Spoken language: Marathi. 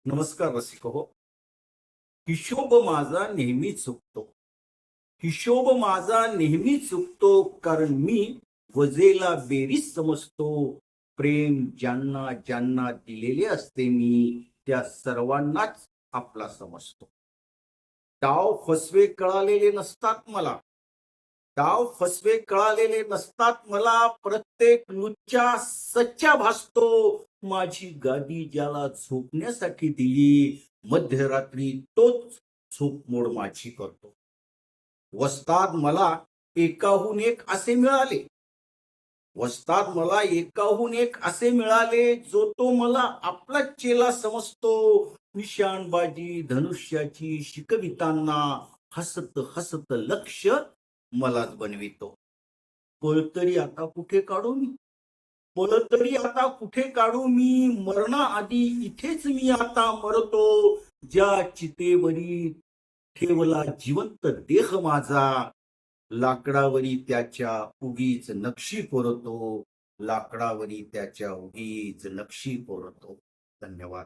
नमस्कार रसिक हो. हिशोब माझा नेहमी चुकतो. हिशोब माझा नेहमी चुकतो कारण मी वजेला बेरीज समजतो. प्रेम ज्यांना ज्यांना दिलेले असते मी त्या सर्वांनाच आपला समजतो. डाव फसवे कळालेले नसतात मला. डाव फसवे कळालेले नसतात मला. प्रत्येक लुच्चा सच्चा भासतो. माझी गादी ज्याला झोपण्यासाठी दिली मध्यरात्री तोच झोपमोड माझी करतो. वस्ताद मला एकाहून एक असे मिळाले. वस्ताद मला एकाहून एक असे मिळाले जो तो मला आपला चेला समजतो. निशाणबाजी धनुष्याची शिकविताना हसत हसत लक्ष मलाच बनवितो. पळ तरी आता कुठे काढू मी? पळ तरी आता कुठे काढू मी? मरणाआधी इथेच मी आता मरतो. ज्या चितेवरी ठेवला जिवंत देह माझा, लाकडावरी त्याच्या उगीच नक्षी पोरतो. लाकडावरी त्याच्या उगीच नक्षी पोरतो. धन्यवाद.